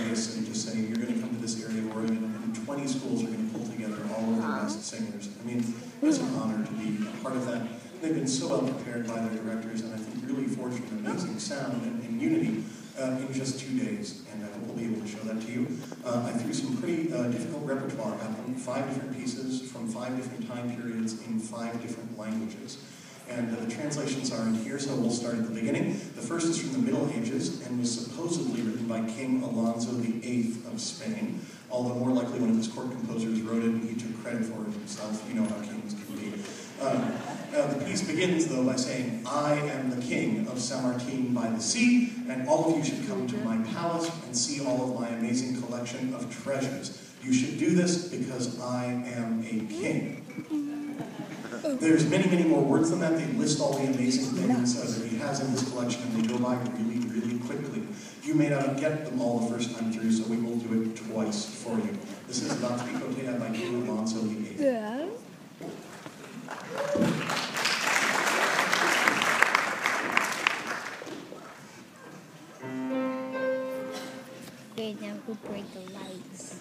grace and just say, you're going to come to this area of Oregon, and 20 schools are going to pull together all of the best singers. I mean, it's an honor to be a part of that. They've been so well prepared by their directors, and I think really forged an amazing sound and unity in just 2 days, and I hope we'll be able to show that to you. I threw some pretty difficult repertoire at them, 5 different pieces from 5 different time periods in 5 different languages. And the translations are in here, so we'll start at the beginning. The first is from the Middle Ages and was supposedly written by King Alonso VIII of Spain, although more likely one of his court composers wrote it and he took credit for it himself. You know how kings can be. The piece begins, though, by saying, I am the king of San Martin by the sea, and all of you should come to my palace and see all of my amazing collection of treasures. You should do this because I am a king. There's many, many more words than that. They list all the amazing things that he has in his collection, and they go by really, really quickly. You may not get them all the first time through, so we will do it twice for you. This is about to be quoted by King Alonso VIII. Yeah. Great, now we'll break the lights.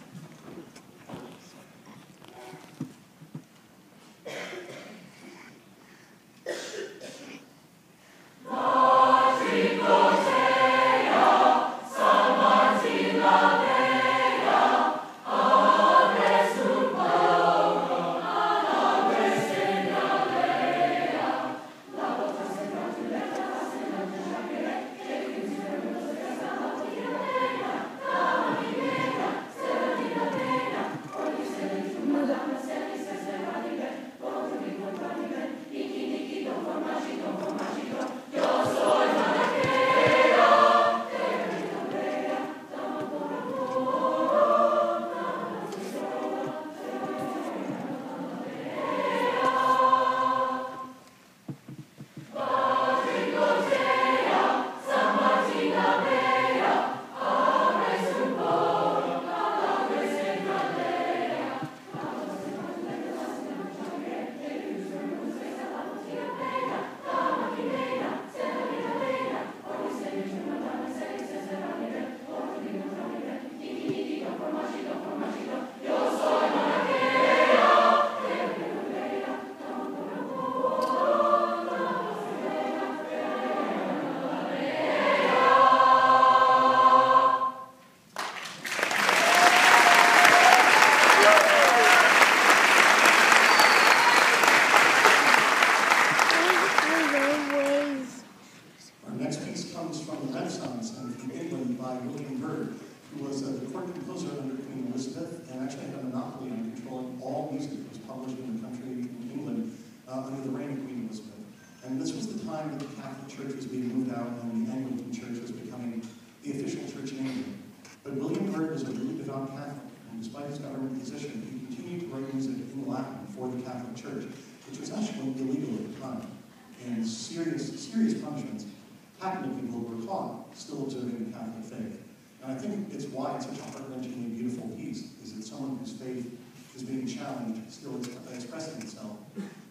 Serious punishments happened to people who were caught still observing the Catholic faith. And I think it's why it's such a heart-wrenchingly beautiful piece, is that someone whose faith is being challenged still expressing itself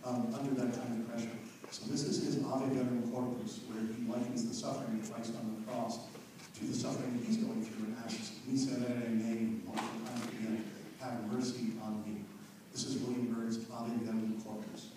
under that kind of pressure. So this is his Ave Veterum Corpus, where he likens the suffering of Christ on the cross to the suffering that he's going through and asks, Miserere mei, multiple times again, have mercy on me. This is William Byrd's Ave Veterum Corpus.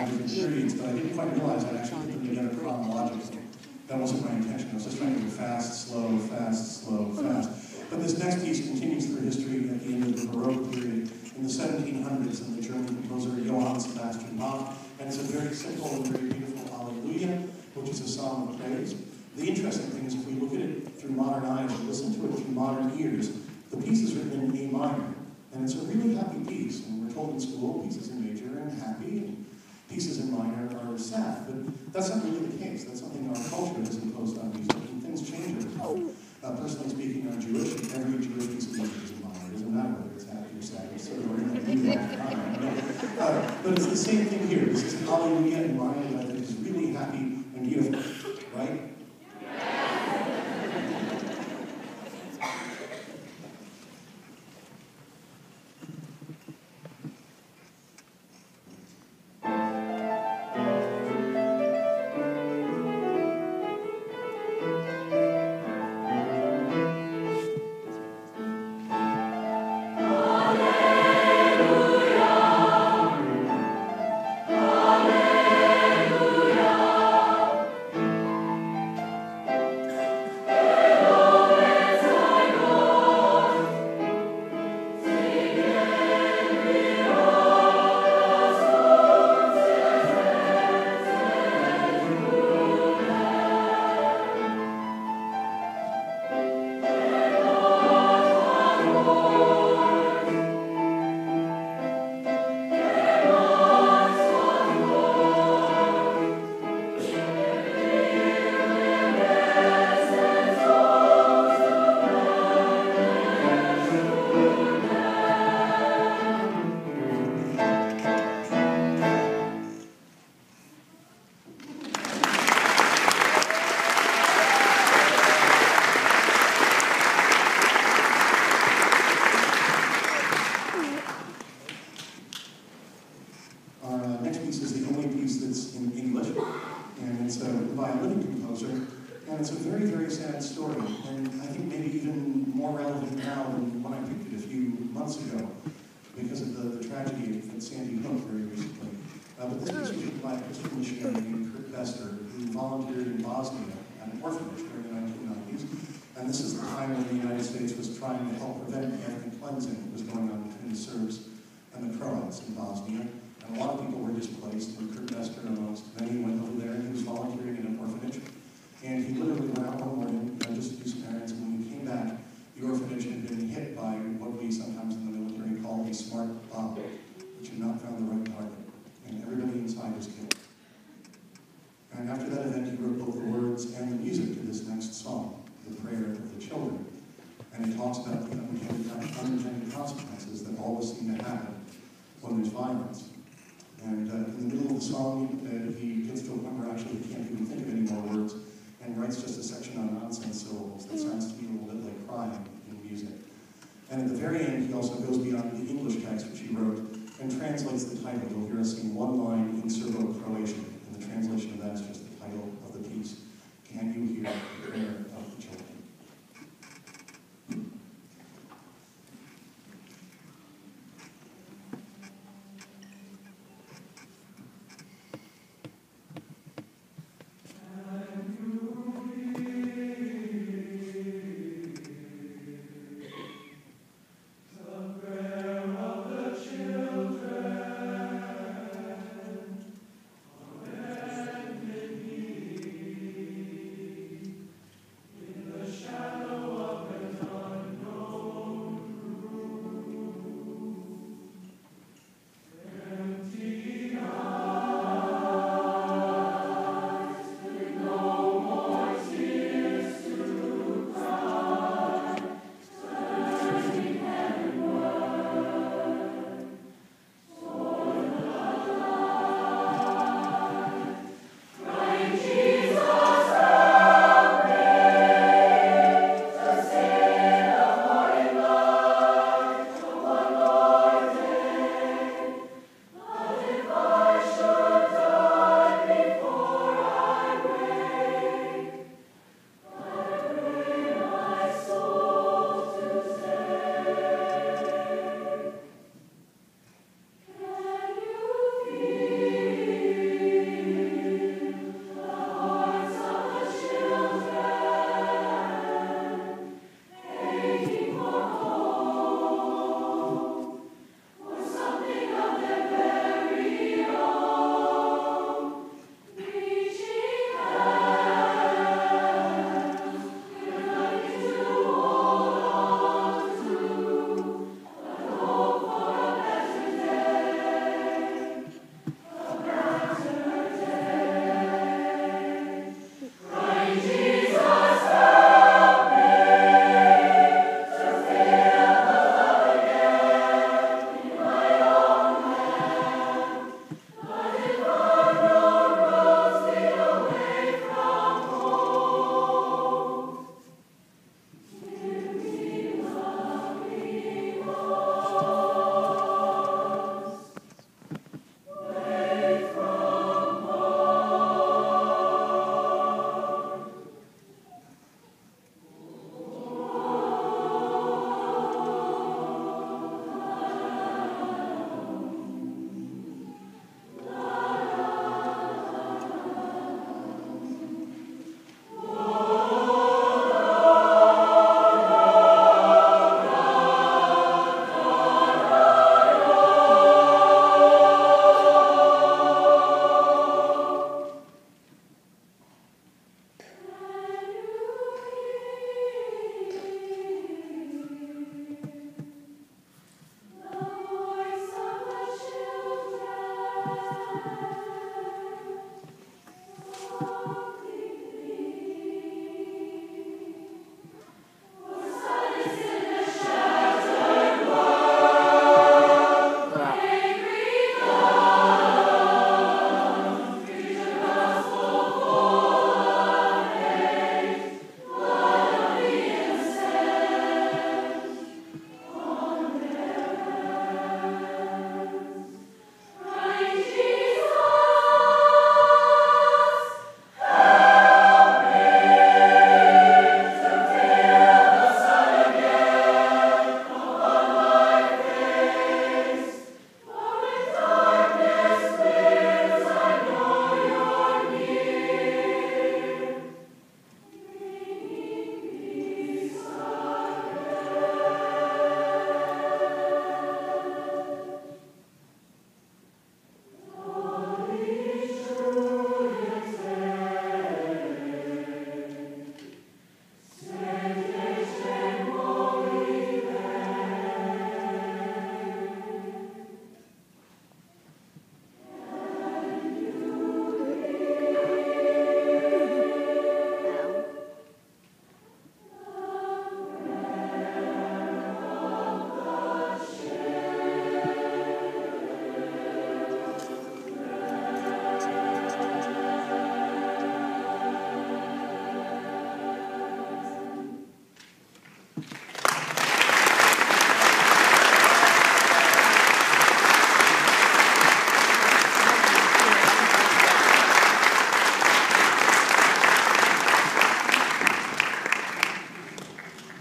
different periods, but I didn't quite realize I'd actually put them together chronologically. That wasn't my intention. I was just trying to go fast, slow, fast, slow, fast. But this next piece continues through history at the end of the Baroque period in the 1700s, and the German composer Johann Sebastian Bach. And it's a very simple and very beautiful Alleluia, which is a song of praise. The interesting thing is, if we look at it through modern eyes and listen to it through modern ears, the piece is written in A minor. And it's a really happy piece. And we're told in school, pieces in major are happy, and pieces in minor are sad. But that's not really the case. That's something our culture has imposed on music, and things change over time. Personally speaking, I'm Jewish, and every Jewish piece of music is in minor. It doesn't matter whether it's happy or sad. It's sort of but it's the same thing here. This is Alleluia in minor that I think is really happy and beautiful, right? In Bosnia, and a lot of people were displaced, and Kurt Bester amongst many went over there, and he was volunteering in an orphanage. And he literally went out one morning just to do some errands, and when he came back, the orphanage had been hit by what we sometimes in the military call a smart bomb, which had not found the right target, and everybody inside was killed. And after that event, he wrote both the words and the music to this next song, The Prayer of the Children. And it talks about the unintended consequences that always seem to happen when there's violence. And in the middle of the song, he gets to a point where actually he can't even think of any more words, and writes just a section on nonsense syllables that sounds to me a little bit like crying in music. And at the very end, he also goes beyond the English text, which he wrote, and translates the title. You'll hear us sing one line in Serbo-Croatian, and the translation of that is just the title of the piece. Can you hear the prayer of the children?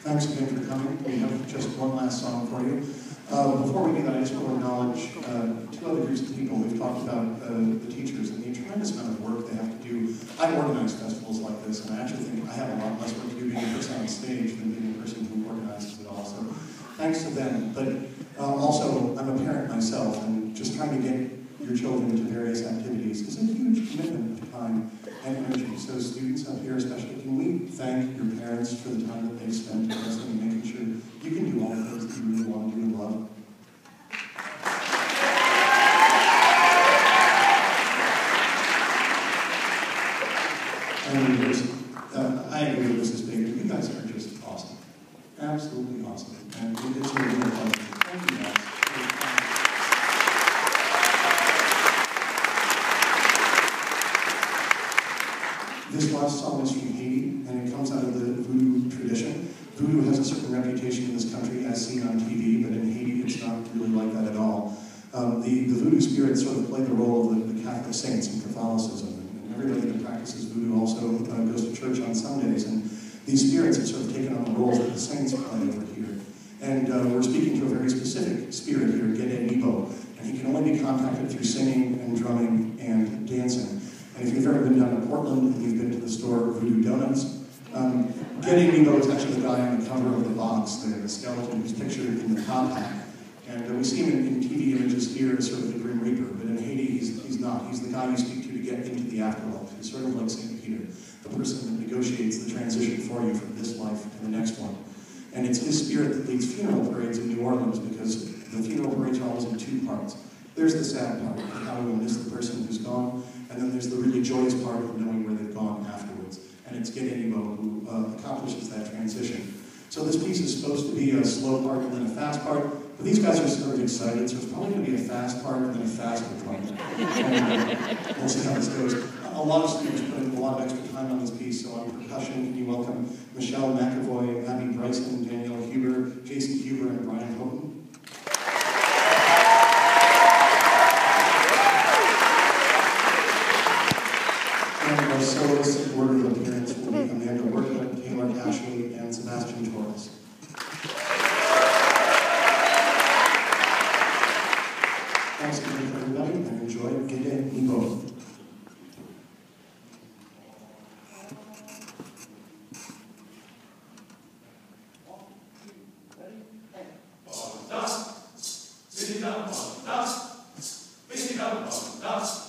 Thanks again for coming. We have just one last song for you. Before we do that, I just want to acknowledge two other groups of people. We've talked about the teachers and the tremendous amount of work they have to do. I organize festivals like this, and I actually think I have a lot less work to do being a person on stage than being a person who organizes it all. So thanks to them. But also, I'm a parent myself, and just trying to get your children into various activities is a huge commitment of time and energy. So students up here especially, can we thank your parents for the time that they've spent with us and making sure you can do all the things that you really want to do and love? And I agree with Mrs. Baker, you guys are just awesome. Absolutely awesome. And it's a real pleasure. Thank you guys. This last song is from Haiti, and it comes out of the voodoo tradition. Voodoo has a certain reputation in this country as seen on TV, but in Haiti it's not really like that at all. The voodoo spirits sort of play the role of the Catholic saints in Catholicism, and everybody that practices voodoo also goes to church on Sundays, and these spirits have sort of taken on the roles that the saints play over here. And we're speaking to a very specific spirit here, Gede Nebo, and he can only be contacted through singing and drumming and dancing. And if you've ever been down to Portland and you've been to the store Voodoo Donuts, Gede Nebo is actually the guy on the cover of the box there, the skeleton who's pictured in the top hat. And we see him in TV images here as sort of the Grim Reaper, but in Haiti he's not. He's the guy you speak to get into the afterlife. He's sort of like St. Peter, the person that negotiates the transition for you from this life to the next one. And it's his spirit that leads funeral parades in New Orleans, because the funeral parades are always in two parts. There's the sad part of how we miss the person who's gone, and then there's the really joyous part of knowing where they've gone afterwards. And it's Gede Nebo who accomplishes that transition. So this piece is supposed to be a slow part and then a fast part, but these guys are sort of excited, so it's probably going to be a fast part and then a faster part. And we'll see how this goes. A lot of students put in a lot of extra time on this piece, so on percussion, can you welcome Michelle McAvoy, Abby Bryson, Danielle Huber, Jason Huber, and Brian Houghton. And our soloists in order of appearance will be Amanda Workman, Taylor Ashley, and Sebastian Torres. Thanks again, everybody, and enjoy Gede Nebo. Das,